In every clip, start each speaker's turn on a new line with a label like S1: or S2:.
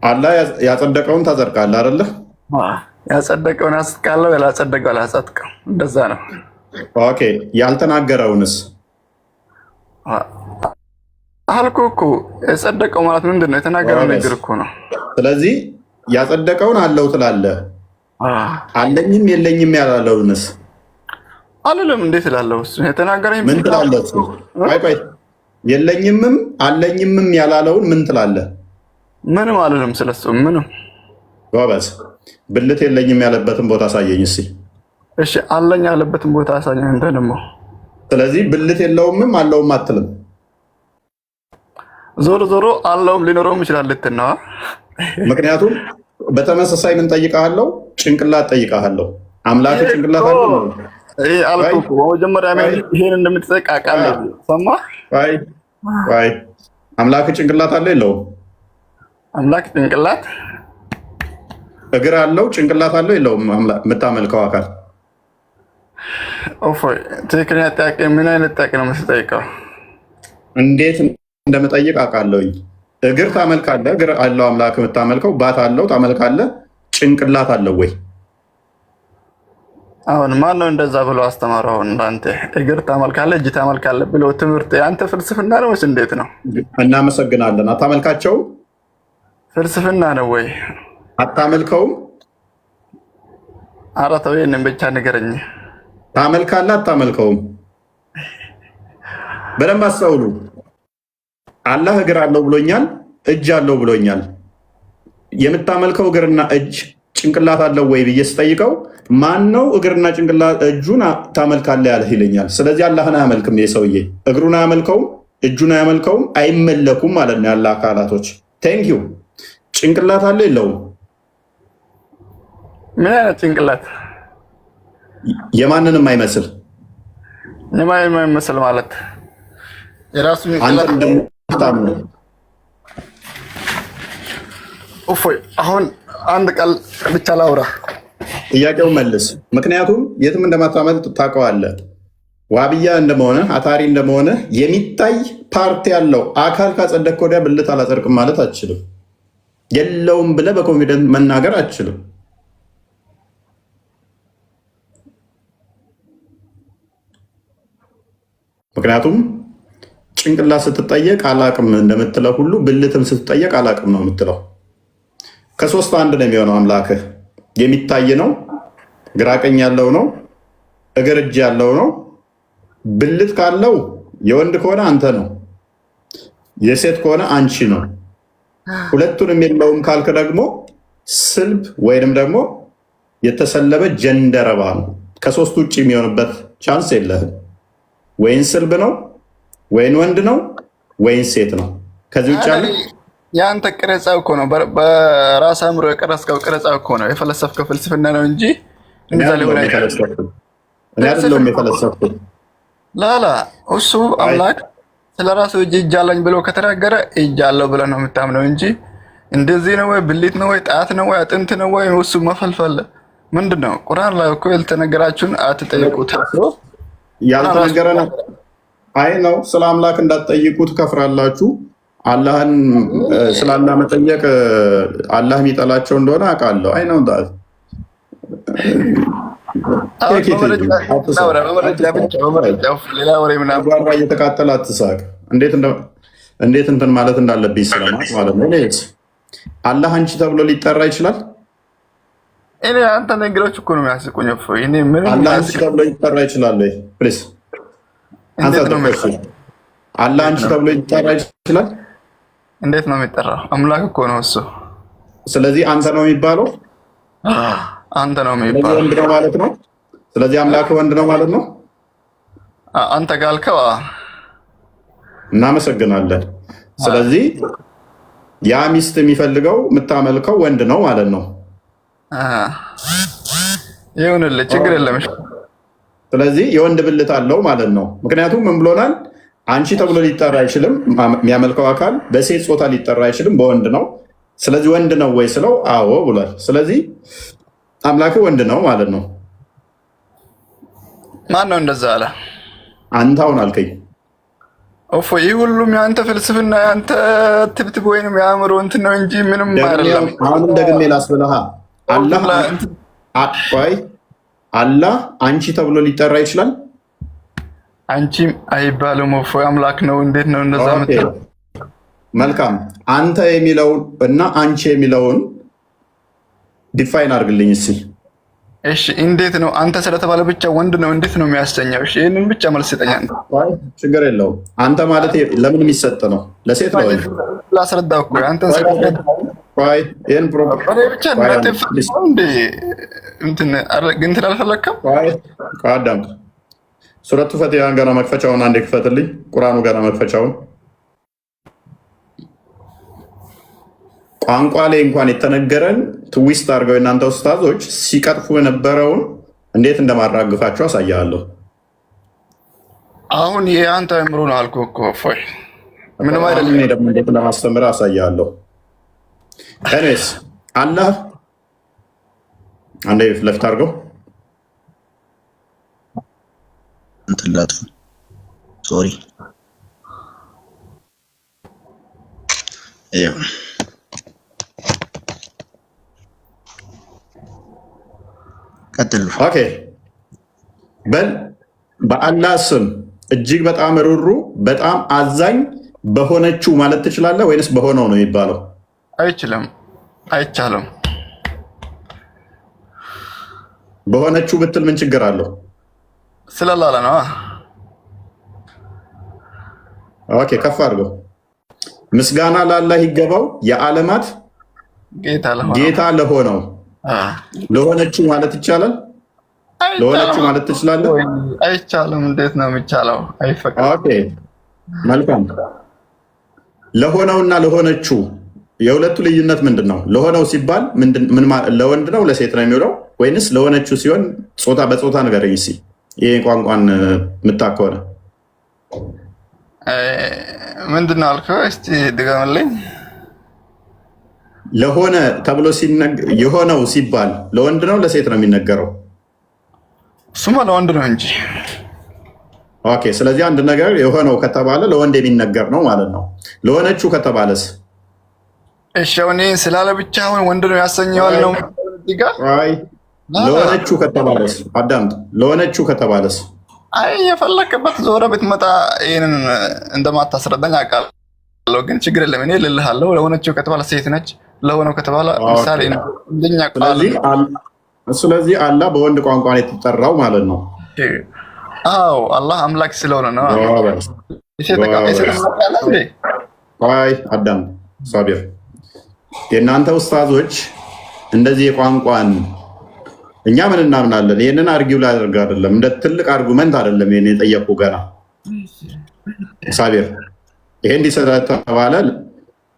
S1: አላህ ያጸደቀውን ታጸድቃለህ አይደለ?
S2: ያጸደቀውን አጽድቃለሁ፣ ያላጸደቀው አላጸድቅም። እንደዛ ነው።
S1: ኦኬ። ያልተናገረውንስ?
S2: አልኩህ እኮ የጸደቀው ማለት ምንድን ነው? የተናገረው ነገር እኮ ነው።
S1: ስለዚህ ያጸደቀውን አለው ትላለህ። አለኝም የለኝም ያላለውንስ?
S2: አልልም። እንዴት እላለሁ? እሱ የተናገረኝ
S1: ምን ትላለህ? ቆይ የለኝምም አለኝምም ያላለውን ምን ትላለህ?
S2: ምንም አልልም ስለሱ ምንም።
S1: ጎበዝ። ብልት የለኝም ያለበትን ቦታ አሳየኝ እስኪ።
S2: እሺ አለኝ ያለበትን ቦታ አሳየኝ። እንደ ደግሞ
S1: ስለዚህ ብልት የለውምም አለውም አትልም።
S2: ዞሮ ዞሮ አለውም ሊኖረውም ይችላል ልትል ነው።
S1: ምክንያቱም በተመሳሳይ ምን ጠይቃለሁ? ጭንቅላት ጠይቃለሁ። አምላክ ጭንቅላት አለው ነው
S2: አልኩህ እኮ በመጀመሪያ ይሄን እንደምትጠይቅ አውቃለሁ። ሰማህ?
S1: ወይ አምላክ ጭንቅላት አለው የለውም?
S2: አምላክ ጭንቅላት
S1: እግር አለው ጭንቅላት አለው የለውም? የምታመልከው አካል
S2: ኦፎይ ትክክለኛ ጥያቄ። ምን አይነት ጥያቄ ነው የምትጠይቀው?
S1: እንዴት እንደምጠይቅ አውቃለሁኝ። እግር ታመልካለህ፣ እግር አለው አምላክ የምታመልከው። ባት አለው ታመልካለህ። ጭንቅላት አለው ወይ?
S2: አሁን ማን ነው እንደዛ ብሎ አስተማረው? እንዳንተ እግር ታመልካለህ፣ እጅ ታመልካለህ ብሎ ትምህርት የአንተ ፍልስፍና ነው ወይስ እንዴት ነው?
S1: እናመሰግናለን። አታመልካቸውም?
S2: ፍልስፍና ነው ወይ?
S1: አታመልከውም?
S2: ኧረ ተው ይሄንን ብቻ ንገረኝ።
S1: ታመልካለህ አታመልከውም? በደንብ አስተውሉ። አላህ እግር አለው ብሎኛል፣ እጅ አለው ብሎኛል። የምታመልከው እግርና እጅ ጭንቅላት አለው ወይ ብዬ ስጠይቀው ማን ነው እግርና ጭንቅላት እጁን ታመልካለህ ያለህ ይለኛል። ስለዚህ አላህን አያመልክም። የሰውዬ እግሩን አያመልከውም፣ እጁን አያመልከውም፣ አይመለኩም ማለት ነው ያለ አካላቶች። ቴንኪው። ጭንቅላት አለው የለውም?
S2: ምን አይነት ጭንቅላት?
S1: የማንንም አይመስል።
S2: የማንንም አይመስል ማለት የራሱ ጭንቅላት ነው። እፎይ አሁን አንድ ቃል ብቻ ላውራ።
S1: ጥያቄው መልስ። ምክንያቱም የትም እንደማታመልጥ ታውቀዋለህ። ዋብያ እንደመሆነ አታሪ እንደመሆነ የሚታይ ፓርቲ ያለው አካል ካጸደቅ ወዲያ ብልት አላጸድቅም ማለት አችልም። የለውም ብለህ በኮንፊደንስ መናገር አችልም። ምክንያቱም ጭንቅላት ስትጠየቅ አላቅም እንደምትለው ሁሉ ብልትም ስትጠየቅ አላቅም ነው የምትለው። ከሶስት አንድ ነው የሚሆነው። አምላክህ የሚታይ ነው፣ ግራቀኝ ያለው ነው፣ እግር እጅ ያለው ነው። ብልት ካለው የወንድ ከሆነ አንተ ነው፣ የሴት ከሆነ አንቺ ነው። ሁለቱንም የለውም ካልክ ደግሞ ስልብ ወይንም ደግሞ የተሰለበ ጀንደረባ ነው። ከሶስት ውጭ የሚሆንበት ቻንስ የለህም። ወይን ስልብ ነው፣ ወይን ወንድ ነው፣ ወይን ሴት ነው። ከዚህ ውጭ ያለ
S2: የአንተ ቅረጻ እኮ ነው። በራስ አእምሮ የቀረስከው ቅረጻ እኮ ነው። የፈለሰፍከው ፍልስፍና ነው እንጂ
S1: እኔ አይደለሁም የፈለሰፍኩት።
S2: ላላ እሱ አምላክ ስለራሱ እጅ አለኝ ብሎ ከተናገረ እጅ አለው ብለህ ነው የምታምነው እንጂ እንደዚህ ነው ወይ ብልት ነው ወይ ጣት ነው ወይ አጥንት ነው ወይ እሱ መፈልፈል ምንድን ነው? ቁርአን ላይ እኮ ያልተነገራችሁን አትጠይቁት
S1: ያልተነገረ ነው። አይ ነው ስለ አምላክ እንዳትጠይቁ ትከፍራላችሁ። አላህን ስለ አላህ መጠየቅ አላህ የሚጠላቸው እንደሆነ አውቃለሁ። አይ ነው እየተቃጠለ አትሳቅ። እንዴት እንትን ማለት እንዳለብኝ ስለማት ማለት ነው። አላህ አንቺ ተብሎ ሊጠራ ይችላል?
S2: እኔ አንተ ነገሮች እኮ ነው የሚያስቁኝ።
S1: አላህ አንቺ ተብሎ ሊጠራ ይችላል? ፕሊዝ አላህ አንቺ ተብሎ ሊጠራ ይችላል?
S2: እንዴት ነው የሚጠራው? አምላክ እኮ ነው እሱ።
S1: ስለዚህ አንተ ነው የሚባለው?
S2: አንተ ነው የሚባለው።
S1: ወንድ ነው ማለት ነው። ስለዚህ አምላክ ወንድ ነው ማለት ነው።
S2: አንተ ጋልከው
S1: እናመሰግናለን። ስለዚህ ያ ሚስት የሚፈልገው የምታመልከው ወንድ ነው ማለት ነው።
S2: ይሁንልህ፣ ችግር የለም።
S1: ስለዚህ የወንድ ብልት አለው ማለት ነው። ምክንያቱም ምን ብሎናል? አንቺ ተብሎ ሊጠራ አይችልም። የሚያመልከው አካል በሴት ጾታ ሊጠራ አይችልም፣ በወንድ ነው። ስለዚህ ወንድ ነው ወይ ስለው አዎ ብሏል። ስለዚህ አምላክ ወንድ ነው ማለት ነው።
S2: ማን ነው እንደዛ አለ?
S1: አንተ አሁን አልከኝ።
S2: ኦፎ ይህ ሁሉም የአንተ ፍልስፍና የአንተ ትብትብ ወይንም የአእምሮ እንትን ነው እንጂ ምንም አይደለም።
S1: አሁንም ደግሜ ላስብልሃ ቆይ አላህ አንቺ ተብሎ ሊጠራ ይችላል?
S2: አንቺም አይባልም። ኦፎ አምላክ ነው። እንዴት ነው እንደዛ ምትለው?
S1: መልካም አንተ የሚለውን እና አንቺ የሚለውን ዲፋይን አድርግልኝ እስኪ።
S2: እሺ እንዴት ነው አንተ ስለተባለ ብቻ ወንድ ነው እንዴት ነው የሚያሰኘው? እሺ ይሄንን ብቻ መልስ ይጠኛል።
S1: ችግር የለውም። አንተ ማለት ለምን የሚሰጥ ነው? ለሴት ነው
S2: ላስረዳው እኮ አንተን ስለተረዳ
S1: ይሄን
S2: ፕሮግራም ብቻ ነጥፍ እንዴ እንትን አልፈለከም?
S1: አዳም ሱረቱ ፈቲሃን ገና መክፈቻውን አንዴ ክፈትልኝ። ቁርአኑ ገና መክፈቻውን ቋንቋ ላይ እንኳን የተነገረን ትዊስት አድርገው እናንተ ኡስታዞች ሲቀጥፉ የነበረውን እንዴት እንደማራግፋቸው አሳያለሁ።
S2: አሁን ይሄ አንተ አእምሮ ነው አልኩህ እኮ ፎይ ምንም አይደለም።
S1: እኔ ደግሞ እንዴት ለማስተምር አሳያለሁ። ኤኒዌይስ አላህ አንዴ ለፍት አድርገው
S3: እንትላጥፉ ሶሪ ይኸው ቀጥሉ።
S1: ኦኬ በል በአላህ ስም እጅግ በጣም ሩሩ በጣም አዛኝ በሆነችው ማለት ትችላለህ ወይንስ በሆነው ነው የሚባለው?
S2: አይችልም፣ አይቻልም።
S1: በሆነችው ብትል ምን ችግር አለው?
S2: ስለላለ ነው።
S1: ኦኬ ከፍ አድርገው። ምስጋና ለአላህ ይገባው የዓለማት ጌታ ለሆነው ለሆነችው ማለት ይቻላል? ለሆነችው ማለት ትችላለህ?
S2: አይቻልም። እንዴት ነው የሚቻለው? አይፈቀድም።
S1: ኦኬ መልካም። ለሆነውና ለሆነችው የሁለቱ ልዩነት ምንድን ነው? ለሆነው ሲባል ለወንድ ነው ለሴት ነው የሚውለው ወይንስ ለሆነችው ሲሆን ጾታ በጾታ ንገረኝ እስኪ። ይሄ ቋንቋን የምታውቅ ከሆነ
S2: ምንድን ነው አልከው? እስኪ ድገምልኝ።
S1: ለሆነ ተብሎ የሆነው ሲባል ለወንድ ነው ለሴት ነው የሚነገረው?
S2: እሱማ ለወንድ ነው እንጂ።
S1: ኦኬ ስለዚህ አንድ ነገር የሆነው ከተባለ ለወንድ የሚነገር ነው ማለት ነው። ለሆነችው ከተባለስ?
S2: እሺ እኔ ስላለ ብቻ አሁን ወንድ ነው ያሰኘዋል ነው።
S1: ለሆነችው ከተባለስ? አዳምጥ። ለሆነችው ከተባለስ?
S2: አይ የፈለክበት ዞረ ብትመጣ ይህንን እንደማታስረዳኝ አውቃለሁ፣ ግን ችግር የለም እኔ እልልሃለሁ። ለሆነችው ከተባለ ሴት ነች፣ ለሆነው ከተባለ ምሳሌ እንደኛ ቃል።
S1: ስለዚህ አላህ በወንድ ቋንቋ ነው የተጠራው ማለት ነው።
S2: አዎ አላህ አምላክ ስለሆነ ነው።
S1: አዳም ሳቢር፣ የእናንተ ኡስታዞች እንደዚህ የቋንቋን እኛ ምን እናምናለን? ይህንን አርጊው ላደርግ አይደለም፣ እንደ ትልቅ አርጉመንት አይደለም ይሄን የጠየቁ ገና ሳቢር፣ ይሄ እንዲሰተባለ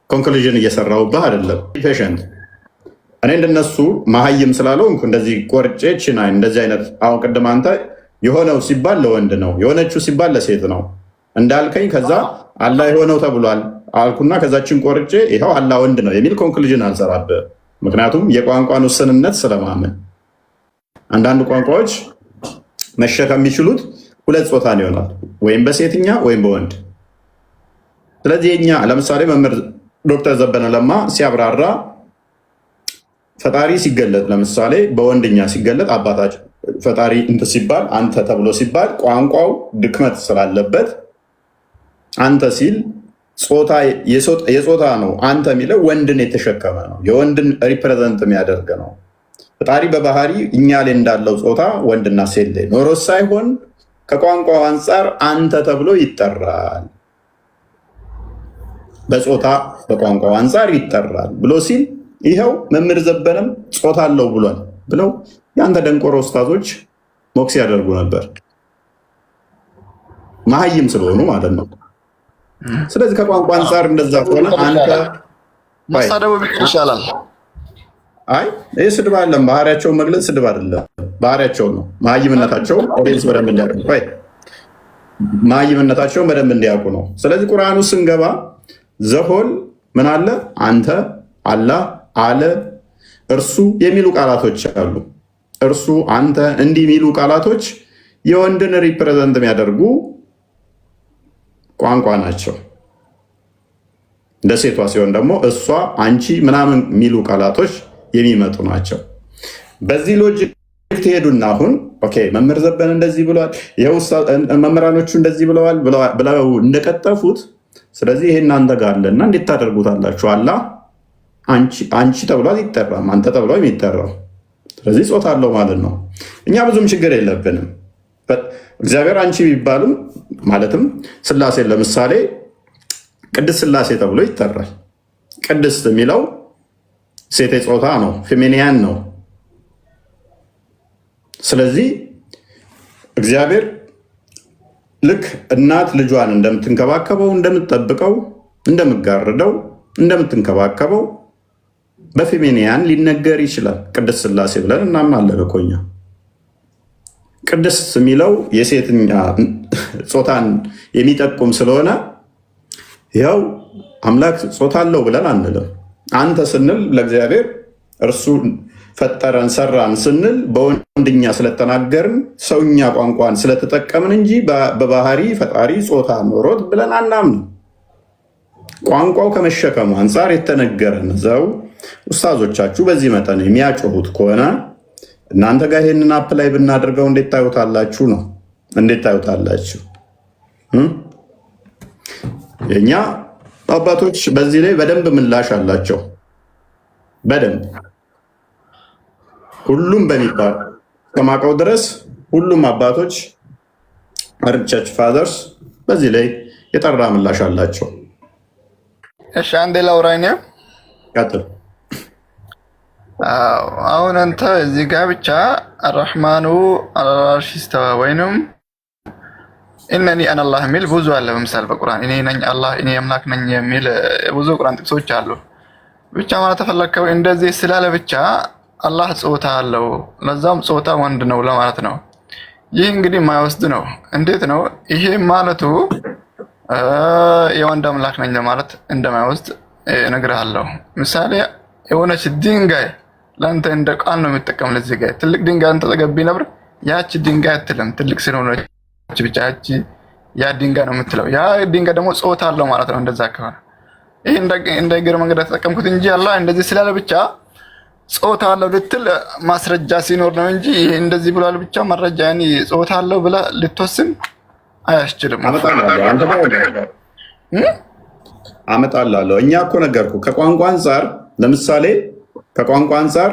S1: ኮንክሉዥን እየሰራውብህ አይደለም። ፔሸንት እኔ እንደነሱ መሀይም ስላልሆንኩ እንደዚህ ቆርጬ ችናይ እንደዚህ አይነት አሁን ቅድም አንተ የሆነው ሲባል ለወንድ ነው የሆነችው ሲባል ለሴት ነው እንዳልከኝ፣ ከዛ አላህ የሆነው ተብሏል አልኩና ከዛችን ቆርጬ ይኸው አላህ ወንድ ነው የሚል ኮንክሉዥን አልሰራብህ። ምክንያቱም የቋንቋን ውስንነት ስለማመን አንዳንድ ቋንቋዎች መሸከም የሚችሉት ሁለት ጾታን ይሆናል፣ ወይም በሴትኛ ወይም በወንድ። ስለዚህ የኛ ለምሳሌ መምህር ዶክተር ዘበነ ለማ ሲያብራራ ፈጣሪ ሲገለጥ ለምሳሌ በወንድኛ ሲገለጥ አባታችን ፈጣሪ እንትን ሲባል አንተ ተብሎ ሲባል ቋንቋው ድክመት ስላለበት አንተ ሲል የጾታ ነው። አንተ የሚለው ወንድን የተሸከመ ነው፣ የወንድን ሪፕሬዘንት የሚያደርግ ነው። ፈጣሪ በባህሪ እኛ ላይ እንዳለው ጾታ ወንድና ሴት ላይ ኖሮ ሳይሆን ከቋንቋው አንጻር አንተ ተብሎ ይጠራል፣ በጾታ በቋንቋው አንጻር ይጠራል ብሎ ሲል ይኸው መምህር ዘበነም ጾታ አለው ብሏል ብለው የአንተ ደንቆሮ ኡስታዞች ሞክስ ያደርጉ ነበር፣ መሀይም ስለሆኑ ማለት ነው። ስለዚህ ከቋንቋ አንጻር እንደዛ ከሆነ አንተ
S2: ማሳደቡ ይሻላል።
S1: አይ ይህ ስድብ አይደለም፣ ባህሪያቸውን መግለጽ ስድብ አይደለም፣ ባህሪያቸውን ነው። መሀይምነታቸውን ኦዲየንስ በደንብ እንዲያውቁ መሀይምነታቸውን በደንብ እንዲያውቁ ነው። ስለዚህ ቁርአኑ ስንገባ ዘሆል ምን አለ? አንተ፣ አላህ፣ አለ፣ እርሱ የሚሉ ቃላቶች አሉ። እርሱ፣ አንተ እንዲህ የሚሉ ቃላቶች የወንድን ሪፕሬዘንት የሚያደርጉ ቋንቋ ናቸው። እንደ ሴቷ ሲሆን ደግሞ እሷ፣ አንቺ ምናምን የሚሉ ቃላቶች የሚመጡ ናቸው። በዚህ ሎጂክ ትሄዱና አሁን ኦኬ መምህር ዘበነ እንደዚህ ብለዋል፣ ይኸው መምህራኖቹ እንደዚህ ብለዋል ብለው እንደቀጠፉት፣ ስለዚህ ይሄ እናንተ ጋር አለና እንዴት ታደርጉታላችሁ? አላህ አንቺ ተብሎ አይጠራም፣ አንተ ተብሎ የሚጠራው። ስለዚህ ጾታ አለው ማለት ነው። እኛ ብዙም ችግር የለብንም። እግዚአብሔር አንቺ ቢባልም ማለትም ስላሴ ለምሳሌ ቅድስት ስላሴ ተብሎ ይጠራል። ቅድስት የሚለው ሴቴ ጾታ ነው፣ ፌሚኒያን ነው። ስለዚህ እግዚአብሔር ልክ እናት ልጇን እንደምትንከባከበው፣ እንደምትጠብቀው፣ እንደምትጋርደው፣ እንደምትንከባከበው በፌሚኒያን ሊነገር ይችላል። ቅድስት ስላሴ ብለን እናምናለን እኮ እኛ። ቅድስት የሚለው የሴትኛ ጾታን የሚጠቁም ስለሆነ ያው አምላክ ጾታ አለው ብለን አንልም። አንተ ስንል ለእግዚአብሔር እርሱ ፈጠረን ሰራን ስንል በወንድኛ ስለተናገርን ሰውኛ ቋንቋን ስለተጠቀምን እንጂ በባህሪ ፈጣሪ ጾታ ኖሮት ብለን አናምንም። ቋንቋው ከመሸከሙ አንጻር የተነገረን ዘው ኡስታዞቻችሁ በዚህ መጠን የሚያጮሁት ከሆነ እናንተ ጋር ይሄንን አፕ ላይ ብናደርገው እንዴት ታዩታላችሁ ነው? እንዴት ታዩታላችሁ? የኛ አባቶች በዚህ ላይ በደንብ ምላሽ አላቸው። በደንብ ሁሉም በሚባል ከማውቀው ድረስ ሁሉም አባቶች ቸርች ፋዘርስ በዚህ ላይ የጠራ ምላሽ አላቸው።
S2: እሺ አንዴ ላውራኝ ነው።
S1: ቀጥል።
S2: አሁን አንተ እዚህ ጋር ብቻ አርህማኑ አልዓርሽ ኢስተዋ ወይንም እነኒ አነ አላህ የሚል ብዙ አለ። በምሳሌ በቁርአን እኔ ነኝ አላህ እኔ አምላክ ነኝ የሚል ብዙ ቁርአን ጥቅሶች አሉ። ብቻ ማለት ተፈለከው እንደዚህ ስላለ ብቻ አላህ ጾታ አለው ለዛም ጾታ ወንድ ነው ለማለት ነው። ይህ እንግዲህ የማይወስድ ነው። እንዴት ነው ይሄ ማለቱ? የወንድ አምላክ ነኝ ለማለት እንደማይወስድ እነግርሃለሁ። ምሳሌ የሆነች ድንጋይ ለአንተ እንደ ቃል ነው የሚጠቀም። ለዚህ ጋር ትልቅ ድንጋይ አንተ ተገቢ ነበር ያቺ ድንጋይ አትልም። ትልቅ ስለሆነች ብቻ ያቺ ያ ድንጋይ ነው የምትለው። ያ ድንጋይ ደግሞ ጾታ አለው ማለት ነው። እንደዛ ከሆነ ይሄ እንደ እግር መንገድ ተጠቀምኩት እንጂ አላህ እንደዚህ ስላለ ብቻ ጾታ አለው ልትል ማስረጃ ሲኖር ነው እንጂ ይሄ እንደዚህ ብሏል ብቻ መረጃ ያኔ ጾታ አለው ብላ ልትወስን አያስችልም።
S1: አመጣላለሁ። እኛ እኮ ነገርኩ ከቋንቋ አንጻር ለምሳሌ ከቋንቋ አንጻር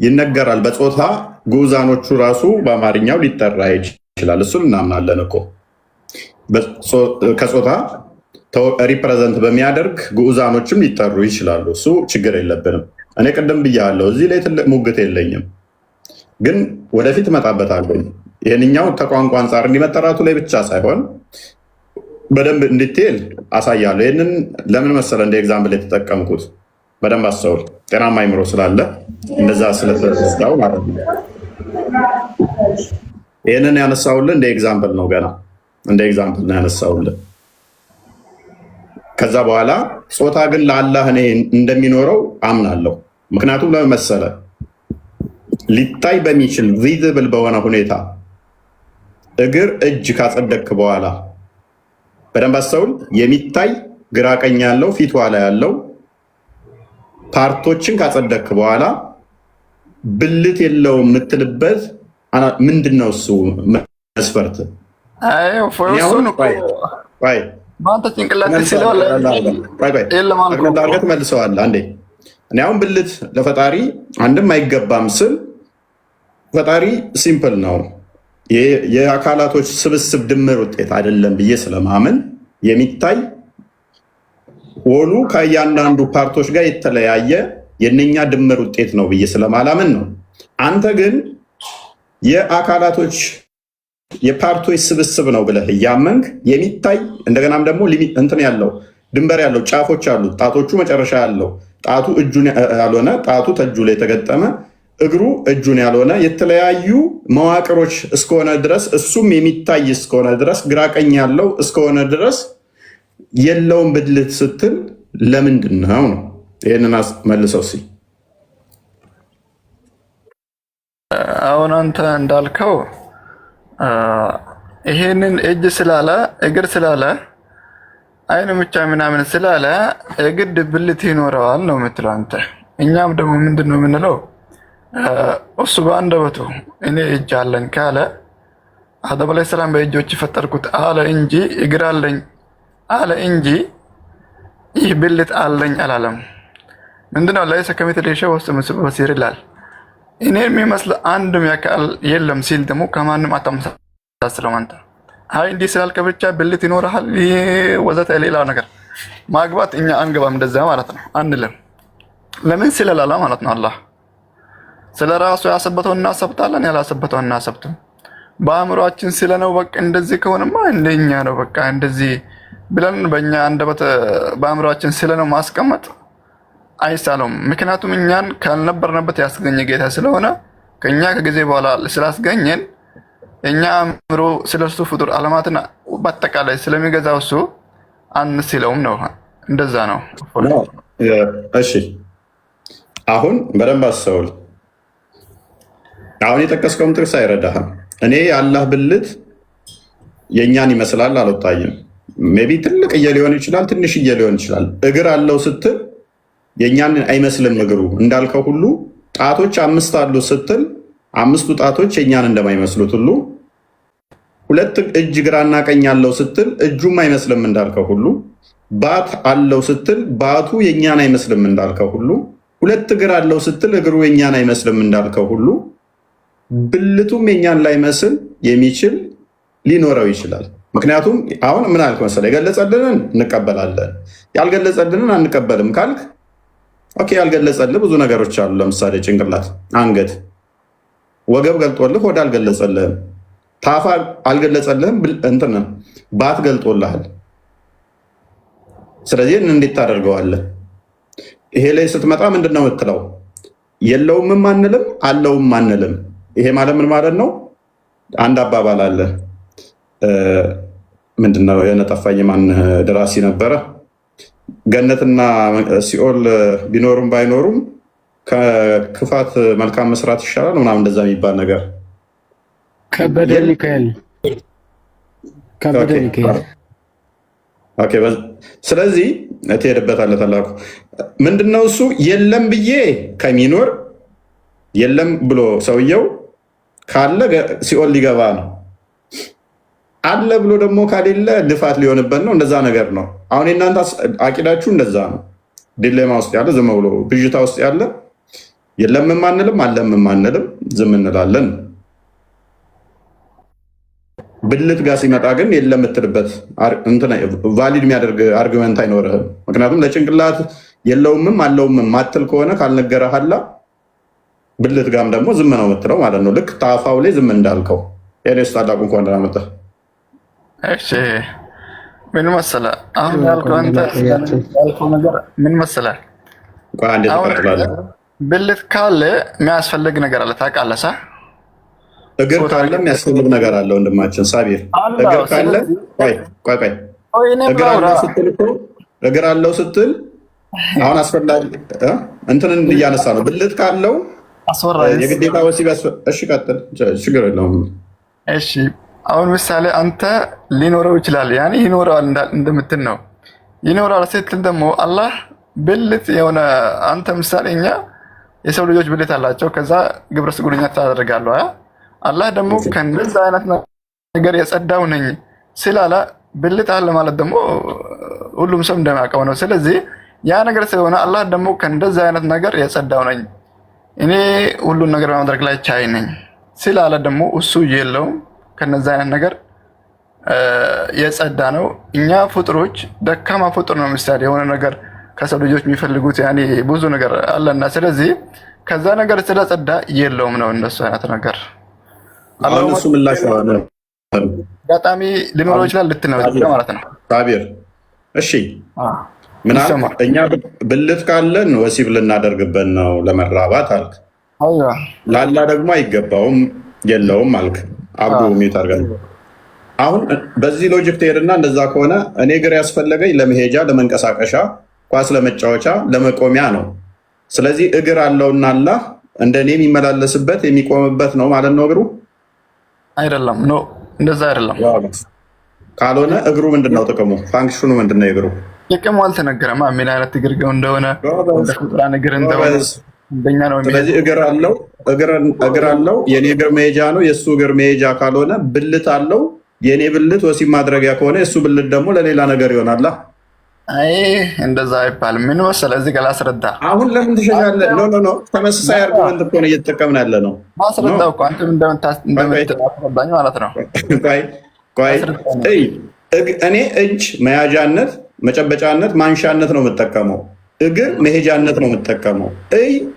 S1: ይነገራል። በጾታ ጉዛኖቹ ራሱ በአማርኛው ሊጠራ ይችላል። እሱን እናምናለን እኮ ከጾታ ሪፕሬዘንት በሚያደርግ ጉዛኖችም ሊጠሩ ይችላሉ። እሱ ችግር የለብንም። እኔ ቅድም ብያለሁ፣ እዚህ ላይ ትልቅ ሙግት የለኝም፣ ግን ወደፊት እመጣበታለሁ። ይህንኛው ከቋንቋ አንጻር እንዲመጠራቱ ላይ ብቻ ሳይሆን በደንብ እንዲቴል አሳያለሁ። ይህንን ለምን መሰለ እንደ ኤግዛምፕል የተጠቀምኩት? በደንብ አስተውል። ጤናማ አይምሮ ስላለ እንደዛ ስለተረዳው ማለት ነው። ይህንን ያነሳውልን እንደ ኤግዛምፕል ነው፣ ገና እንደ ኤግዛምፕል ነው ያነሳውልን። ከዛ በኋላ ጾታ ግን ለአላህ እኔ እንደሚኖረው አምናለሁ። ምክንያቱም ለምን መሰለ ሊታይ በሚችል ቪዚብል በሆነ ሁኔታ እግር እጅ ካጸደቅክ በኋላ በደንብ አስተውል። የሚታይ ግራ ቀኝ ያለው ፊት ኋላ ያለው ፓርቶችን ካጸደቅክ በኋላ ብልት የለውም የምትልበት ምንድን ነው? እሱ መስፈርት
S2: ማንተ ጭንቅላት
S1: ስለዋለርገት መልሰዋል። አንዴ እኔ አሁን ብልት ለፈጣሪ አንድም አይገባም ስል ፈጣሪ ሲምፕል ነው የአካላቶች ስብስብ ድምር ውጤት አይደለም ብዬ ስለማምን የሚታይ ወሉ ከእያንዳንዱ ፓርቶች ጋር የተለያየ የነኛ ድምር ውጤት ነው ብዬ ስለማላምን ነው። አንተ ግን የአካላቶች የፓርቶች ስብስብ ነው ብለህ እያመንክ የሚታይ እንደገናም ደግሞ እንትን ያለው ድንበር ያለው ጫፎች አሉት። ጣቶቹ መጨረሻ ያለው ጣቱ እጁን ያልሆነ ጣቱ ተእጁ ላይ የተገጠመ እግሩ እጁን ያልሆነ የተለያዩ መዋቅሮች እስከሆነ ድረስ እሱም የሚታይ እስከሆነ ድረስ ግራቀኝ ያለው እስከሆነ ድረስ የለውም ብልት ስትል ለምንድን ነው? ይህንን መልሰው ሲ
S2: አሁን አንተ እንዳልከው ይሄንን እጅ ስላለ እግር ስላለ አይን ብቻ ምናምን ስላለ የግድ ብልት ይኖረዋል ነው የምትለው አንተ። እኛም ደግሞ ምንድን ነው የምንለው? እሱ በአንደበቱ እኔ እጅ አለኝ ካለ አደም ዓለይሂ ሰላም በእጆች የፈጠርኩት አለ እንጂ እግር አለኝ አለ እንጂ ይህ ብልት አለኝ አላለም። ምንድነው ለይሰ ከሚስሊሂ ሸይኡን ወሁወል በሲር ይላል። እኔ የሚመስል አንድም ያካል የለም ሲል ደግሞ ከማንም አታመሳስለው አንተ። አይ እንዲህ ስላልከ ብቻ ብልት ይኖርሃል ወዘተ ሌላ ነገር ማግባት እኛ አንገባም እንደዛ ማለት ነው አንልም። ለምን ስለላላ ማለት ነው። አላህ ስለራሱ ያሰበተውን እናሰብታለን፣ ያላሰበተውን እናሰብትም። በአእምሮአችን ስለነው በቃ እንደዚህ ከሆነማ እንደኛ ነው በቃ እንደዚህ ብለን በእኛ አንደበት በአእምሮአችን ስለነው ማስቀመጥ አይሳለውም። ምክንያቱም እኛን ካልነበርንበት ያስገኘ ጌታ ስለሆነ ከኛ ከጊዜ በኋላ ስላስገኘን እኛ አእምሮ ስለሱ ፍጡር ዓለማትን በአጠቃላይ ስለሚገዛው እሱ አንስለውም ነው። እንደዛ ነው።
S1: እሺ አሁን በደንብ አስተውል። አሁን የጠቀስከውን ጥቅስ አይረዳህም። እኔ የአላህ ብልት የእኛን ይመስላል አልወጣኝም። ሜይ ቢ ትልቅዬ ሊሆን ይችላል፣ ትንሽዬ ሊሆን ይችላል። እግር አለው ስትል የእኛን አይመስልም እግሩ እንዳልከው ሁሉ ጣቶች 5 አሉ ስትል 5ቱ ጣቶች የእኛን እንደማይመስሉት ሁሉ 2 እጅ ግራና ቀኝ አለው ስትል እጁም አይመስልም እንዳልከው ሁሉ ባት አለው ስትል ባቱ የእኛን አይመስልም እንዳልከው ሁሉ 2 እግር አለው ስትል እግሩ የእኛን አይመስልም እንዳልከው ሁሉ ብልቱም የእኛን ላይመስል የሚችል ሊኖረው ይችላል። ምክንያቱም አሁን ምን አልክ መሰለህ? የገለጸልንን እንቀበላለን፣ ያልገለጸልንን አንቀበልም ካልክ ኦኬ። ያልገለጸልህ ብዙ ነገሮች አሉ። ለምሳሌ ጭንቅላት፣ አንገት፣ ወገብ ገልጦልህ ወደ አልገለጸልህም። ታፋ አልገለጸልህም፣ እንትን ባት ገልጦልሃል። ስለዚህ እንዴት ታደርገዋለህ? ይሄ ላይ ስትመጣ ምንድን ነው የምትለው? የለውምም አንልም አለውም አንልም። ይሄ ማለት ምን ማለት ነው? አንድ አባባል አለ። ምንድነው የነጠፋኝ ማን ደራሲ ነበረ? ገነትና ሲኦል ቢኖሩም ባይኖሩም ከክፋት መልካም መስራት ይሻላል ምናምን እንደዛ የሚባል ነገር።
S4: ከበደ ሚካኤል።
S1: ስለዚህ ትሄድበታለህ ታላቁ። ምንድነው እሱ? የለም ብዬ ከሚኖር የለም ብሎ ሰውየው ካለ ሲኦል ሊገባ ነው። አለ ብሎ ደግሞ ካሌለ ልፋት ሊሆንበት ነው። እንደዛ ነገር ነው። አሁን የእናንተ አቂዳችሁ እንደዛ ነው። ዲሌማ ውስጥ ያለ ዝም ብሎ ብዥታ ውስጥ ያለ የለምም አንልም አለምም አንልም ዝም እንላለን። ብልት ጋር ሲመጣ ግን የለም የምትልበት ቫሊድ የሚያደርግ አርጊመንት አይኖርህም። ምክንያቱም ለጭንቅላት የለውምም አለውምም ማትል ከሆነ ካልነገረህ አላ ብልት ጋም ደግሞ ዝም ነው የምትለው ማለት ነው። ልክ ታፋው ላይ ዝም እንዳልከው ኤኔስ ታላቁ እንኳን ደህና መጣህ።
S2: እሺ ምን መሰለህ አሁን ያልከው አንተ ያልከው ነገር ምን መሰለህ? ብልት ካለ የሚያስፈልግ ነገር አለ ታውቃለህ።
S1: እግር ካለ የሚያስፈልግ ነገር አለ ወንድማችን ሳቢር። እግር ካለ እግር አለው ስትል አሁን አስፈላጊ እንትንን እያነሳ ነው። ብልት ካለው የግዴታ ወሲብ እሺ ቀጥል፣ ችግር የለውም።
S2: እሺ አሁን ምሳሌ አንተ ሊኖረው ይችላል፣ ያኔ ይኖረዋል እንደምትል ነው። ይኖራል ስትል ደግሞ አላህ ብልት የሆነ አንተ ምሳሌ እኛ የሰው ልጆች ብልት አላቸው፣ ከዛ ግብረ ስጉርኛ ታደርጋለህ። አላህ ደግሞ ከእንደዛ አይነት ነገር የጸዳው ነኝ ስላለ ብልት አለ ማለት ደግሞ ሁሉም ሰው እንደሚያውቀው ነው። ስለዚህ ያ ነገር ስለሆነ አላህ ደግሞ ከእንደዛ አይነት ነገር የጸዳው ነኝ እኔ ሁሉን ነገር በማድረግ ላይ ቻይ ነኝ ስላለ ደግሞ እሱ የለውም ከነዛ አይነት ነገር የጸዳ ነው። እኛ ፍጡሮች ደካማ ፍጡር ነው። ምሳሌ የሆነ ነገር ከሰው ልጆች የሚፈልጉት ያኔ ብዙ ነገር አለና ስለዚህ ከዛ ነገር ስለጸዳ የለውም ነው እንደሱ አይነት ነገር።
S1: አሁን እሱ ምላሽ ነው
S2: በጣም ሊኖረው ይችላል ልትነው ማለት ነው
S1: ሳቢር። እሺ ምናምን እኛ ብልት ካለን ወሲብ ልናደርግበት ነው ለመራባት አልክ። ላላ ደግሞ አይገባውም የለውም አልክ። አብዱ ሚት አድርገን አሁን በዚህ ሎጂክ ትሄድና እንደዛ ከሆነ እኔ እግር ያስፈለገኝ ለመሄጃ፣ ለመንቀሳቀሻ፣ ኳስ ለመጫወቻ፣ ለመቆሚያ ነው። ስለዚህ እግር አለውና አላህ እንደኔ የሚመላለስበት የሚቆምበት ነው ማለት ነው። እግሩ
S2: አይደለም ኖ እንደዛ አይደለም።
S1: ካልሆነ እግሩ ምንድነው ጥቅሙ? ፋንክሽኑ ምንድነው? የእግሩ
S2: ጥቅሙ አልተነገረማ። ምን አይነት እግር እንደሆነ ቁጥራን እግር እንደሆነ እንደኛ ነው።
S1: ስለዚህ እግር አለው። የኔ እግር መሄጃ ነው፣ የእሱ እግር መሄጃ ካልሆነ ብልት አለው። የኔ ብልት ወሲብ ማድረጊያ ከሆነ የእሱ ብልት ደግሞ ለሌላ ነገር ይሆናል።
S2: አይ እንደዛ አይባልም። ምን መሰለህ እዚህ ጋር ላስረዳ።
S1: አሁን ለምን ትሸሻለህ? ኖ ተመሳሳይ አርጉመንት እኮ ነው እየተጠቀምን ያለ ነው።
S2: ማስረዳው እኮ አንተም እንደምታስረዳኝ ማለት ነው።
S1: እኔ እጅ መያዣነት፣ መጨበጫነት፣ ማንሻነት ነው የምጠቀመው። እግር መሄጃነት ነው የምጠቀመው።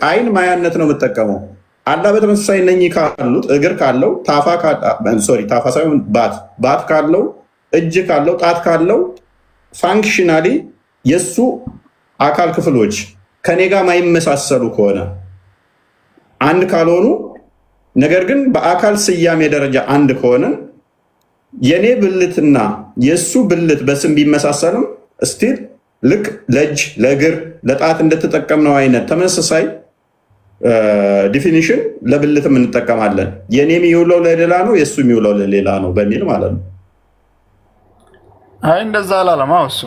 S1: አይን ማያነት ነው የምጠቀመው። አላ በተመሳሳይ እነኚህ ካሉት እግር ካለው ታፋ ሳይሆን ባት ካለው እጅ ካለው ጣት ካለው ፋንክሽናሊ የእሱ አካል ክፍሎች ከኔ ጋር ማይመሳሰሉ ከሆነ አንድ ካልሆኑ፣ ነገር ግን በአካል ስያሜ ደረጃ አንድ ከሆነ የኔ ብልትና የእሱ ብልት በስም ቢመሳሰልም ስቲል ልክ ለእጅ ለእግር ለጣት እንደተጠቀምነው አይነት ተመሳሳይ ዲፊኒሽን ለብልትም እንጠቀማለን። የኔ የሚውለው ለሌላ ነው፣ የእሱ የሚውለው ለሌላ ነው በሚል ማለት ነው።
S2: አይ እንደዛ አላለም እሱ።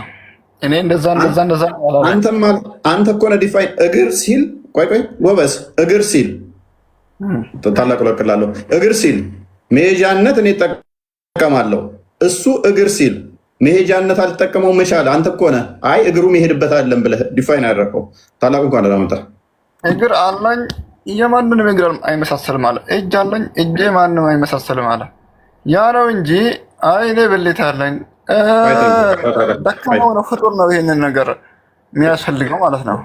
S2: እኔ እንደዛ
S1: አንተ እኮ ነህ ዲፋይን እግር ሲል ቆይ ጎበዝ፣ እግር ሲል ታላቅ ለቅላለሁ። እግር ሲል መሄጃነት እኔ እጠቀማለሁ። እሱ እግር ሲል መሄጃነት አልጠቀመው መቻል አንተ እኮ ነህ አይ እግሩ መሄድበት አይደለም ብለህ ዲፋይን ያደረገው። ታላቁ እንኳን ለማመጣ
S2: እግር አለኝ የማንንም እግር አይመሳሰልም አለ። እጅ አለኝ እጄ ማንም አይመሳሰልም አለ። ያ ነው እንጂ አይ እኔ ብልት አለኝ ደካማ ነው ፍጡር ነው ይሄንን ነገር የሚያስፈልገው ማለት ነው።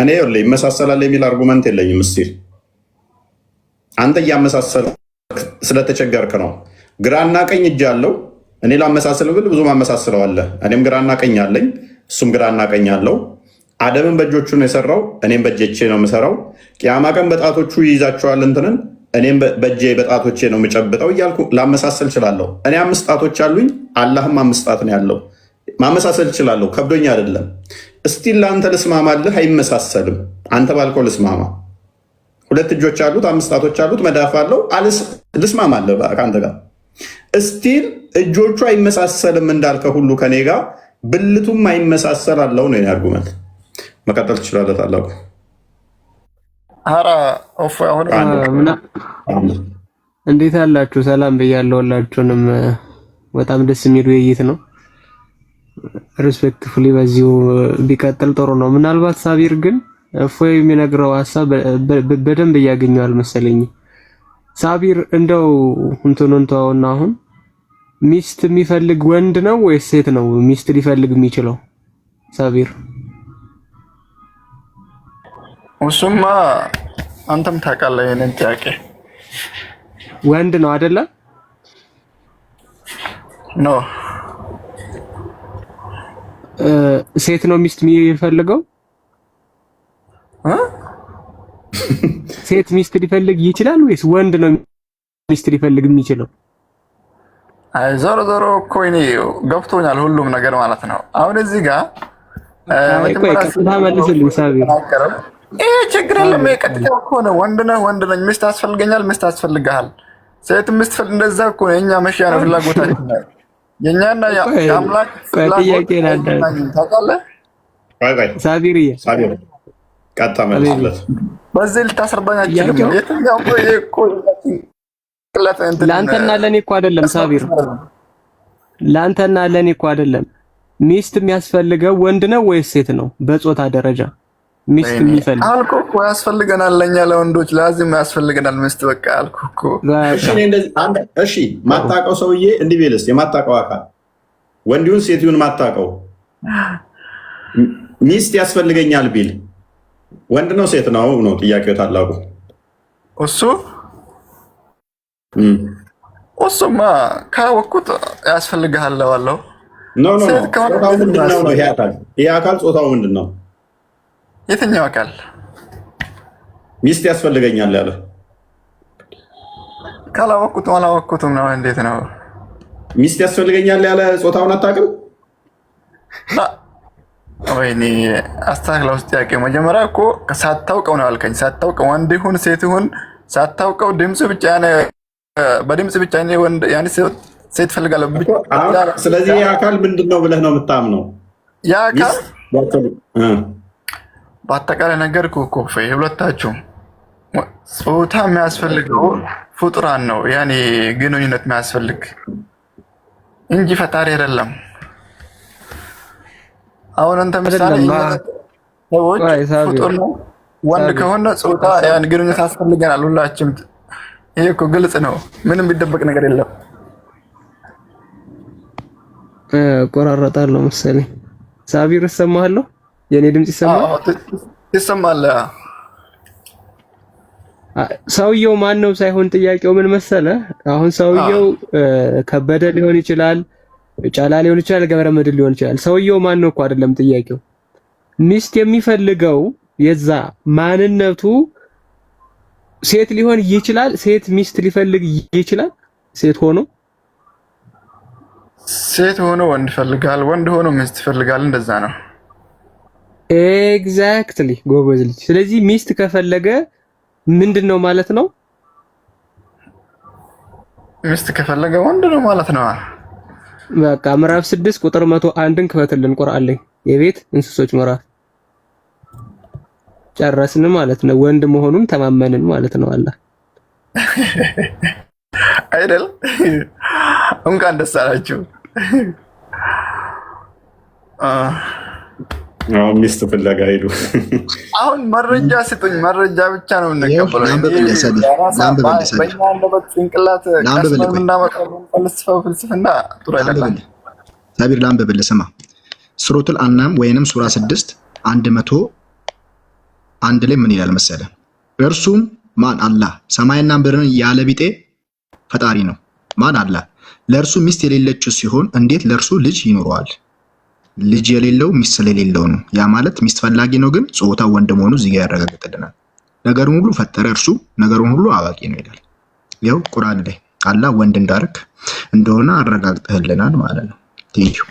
S2: እኔ ይመሳሰላል የሚል አርጉመንት የለኝም። እስኪ አንተ እያመሳሰል ስለተቸገርክ ነው። ግራና ቀኝ እጅ አለው። እኔ ላመሳስል ብል ብዙ ማመሳስለው አለ። እኔም ግራና ቀኝ አለኝ፣ እሱም ግራና ቀኝ አለው። አደምን በእጆቹ ነው የሰራው፣ እኔም በእጄ ነው የምሰራው። ቅያማ ቀን በጣቶቹ ይይዛቸዋል እንትንን፣ እኔም በእጄ በጣቶቼ ነው የምጨብጠው እያልኩ ላመሳሰል እችላለሁ። እኔ 5 ጣቶች አሉኝ፣ አላህም 5 ጣት ነው ያለው። ማመሳሰል እችላለሁ፣ ከብዶኝ አይደለም። እስቲል ለአንተ ልስማማልህ፣ አይመሳሰልም። አንተ ባልከው ልስማማ። 2 እጆች አሉት፣ 5 ጣቶች አሉት፣ መዳፍ አለው፣ ልስማማለህ ከአንተ ጋር። እስቲል እጆቹ አይመሳሰልም እንዳልከ ሁሉ ከኔ ጋር ብልቱም አይመሳሰል አለው ነው የኔ አርጉመንት። መቀጠል ትችላለህ ታላቁ። ኧረ እፎይ አሁን
S4: እንዴት አላችሁ? ሰላም ብያለሁ ሁላችሁንም። በጣም ደስ የሚል ውይይት ነው። ሪስፔክትፉሊ በዚሁ ቢቀጥል ጥሩ ነው። ምናልባት ሳቢር ግን እፎይ የሚነግረው ሀሳብ በደንብ እያገኘው አልመሰለኝ። ሳቢር እንደው እንትኑን ተወውና አሁን ሚስት የሚፈልግ ወንድ ነው ወይስ ሴት ነው ሚስት ሊፈልግ የሚችለው? ሳቢር
S2: እሱማ አንተም ታውቃለህ። ይሄንን ጥያቄ
S4: ወንድ ነው አይደለ?
S2: ኖ
S4: ሴት ነው ሚስት የሚፈልገው? ሴት ሚስት ሊፈልግ ይችላል ወይስ ወንድ ነው ሚስት ሊፈልግ የሚችለው?
S2: አይ ዞሮ ዞሮ እኮ እኔ ገብቶኛል ሁሉም ነገር ማለት ነው። አሁን እዚህ ጋር
S4: ቀጥታ መልስልኝ ሳቢር።
S2: ይሄ ችግር የለም። ቀጥታ እኮ ነው። ወንድ ነኝ፣ ሚስት አስፈልገኛል፣ ሚስት አስፈልግሃል፣ ሴት ሚስት እንደዛ እኮ ነው። የኛ መሽያ ነው ፍላጎታችን ነው። የኛና የአምላክ
S4: ጥያቄ
S2: ታውቃለህ
S4: ሳቢርዬ።
S1: ቀጥታ መልስለት።
S2: በዚህ ልታስረዳኝ አትችልም። የትኛው እኮ
S4: ለአንተና ለኔ እኮ አይደለም ሳቢር፣ ለአንተና ለኔ እኮ አይደለም። ሚስት የሚያስፈልገው ወንድ ነው ወይስ ሴት ነው? በጾታ ደረጃ ሚስት የሚፈልግ
S2: አልኩህ እኮ ያስፈልገናል። ለኛ ለወንዶች ላዚም ያስፈልገናል ሚስት። በቃ አልኩህ እኮ።
S1: እሺ ማታውቀው ሰውዬ እንዲህ ቢልስ፣ የማታውቀው አካል ወንድ ይሁን ሴት ይሁን ማታውቀው ሚስት ያስፈልገኛል ቢል ወንድ ነው ሴት ነው ነው ጥያቄው ታላቁ።
S2: እሱማ ካወቅኩት ያስፈልግሃል እለዋለሁ።
S1: ጾታው ምንድን ነው? ይሄ አካል ጾታው ምንድን ነው?
S2: የትኛው አካል
S1: ሚስት ያስፈልገኛል ያለ?
S2: ካላወቅኩትም አላወቅኩትም ነው። እንዴት ነው
S1: ሚስት ያስፈልገኛል ያለ ጾታውን አታውቅም?
S2: ወይኔ አስተካክለው ውስጥ ጥያቄ መጀመሪያ እኮ ሳታውቀው ነው ያልከኝ። ሳታውቀው ወንድ ይሁን ሴት ይሁን ሳታውቀው ድምፅ ብቻ ነው በድምጽ ብቻ እኔ ወንድ ያኔ ሴት ፈልጋለሁ።
S1: ስለዚህ ይህ አካል ምንድን ነው ብለህ ነው የምታምነው?
S2: ያ አካል በአጠቃላይ ነገርኩህ እኮ ሁለታችሁም ጾታ የሚያስፈልገው ፍጡራን ነው። ያኔ ግንኙነት የሚያስፈልግ እንጂ ፈጣሪ አይደለም። አሁን አንተ ምሳሌ ሰዎች ፍጡር ነው ወንድ ከሆነ ጾታ ያን ግንኙነት ያስፈልገናል ሁላችንም። ይሄ እኮ ግልጽ ነው፣ ምንም የሚደበቅ ነገር የለም።
S4: ቆራረጣለሁ መሰለኝ። ሳቢር እሰማለሁ፣ የኔ ድምጽ ይሰማል?
S2: ይሰማል።
S4: ሰውየው ማን ነው ሳይሆን ጥያቄው ምን መሰለ፣ አሁን ሰውየው ከበደ ሊሆን ይችላል፣ ጫላ ሊሆን ይችላል፣ ገብረመድህን ሊሆን ይችላል። ሰውየው ማን ነው እኮ አይደለም ጥያቄው። ሚስት የሚፈልገው የዛ ማንነቱ ሴት ሊሆን ይችላል፣ ሴት ሚስት ሊፈልግ ይችላል። ሴት ሆኖ ወንድ ይፈልጋል፣ ወንድ ሆኖ ሚስት ይፈልጋል። እንደዛ ነው። ኤግዛክትሊ ጎበዝ ልጅ። ስለዚህ ሚስት ከፈለገ ምንድን ነው ማለት ነው?
S2: ሚስት ከፈለገ ወንድ ነው ማለት ነው።
S4: በቃ ምዕራፍ 6 ቁጥር 101ን ክፈትልን ቁርአን ላይ የቤት እንስሶች ምዕራፍ ጨረስን ማለት ነው። ወንድ መሆኑን ተማመንን ማለት ነው። አላህ
S2: አይደል? እንኳን ደስ አላችሁ።
S1: አሁን ሚስት ፍለጋ ሄዱ።
S2: አሁን መረጃ ስጡኝ፣ መረጃ ብቻ ነው እንቀበለው። በእኛ አንደበት ጭንቅላት ቀስመን የምናመጣው ፍልስፍና ጥሩ አይደለም።
S3: ሳቢር ላንብብልህ፣ ስማ። ሱረቱል አንዓም ወይንም ሱራ 6 101 ላይ ምን ይላል መሰለ? እርሱም ማን? አላህ ሰማይና ምድርን ያለ ቢጤ ፈጣሪ ነው። ማን? አላህ። ለእርሱ ሚስት የሌለችው ሲሆን እንዴት ለእርሱ ልጅ ይኖረዋል? ልጅ የሌለው ሚስት ስለሌለው ነው። ያ ማለት ሚስት ፈላጊ ነው፣ ግን ጾታው ወንድ መሆኑ እዚህ ጋር ያረጋግጥልናል። ነገሩን ሁሉ ፈጠረ፣ እርሱ ነገሩን ሁሉ አዋቂ ነው ይላል። ያው ቁርአን ላይ አላህ ወንድ እንዳርክ እንደሆነ አረጋግጠህልናል ማለት ነው። ቴንኪው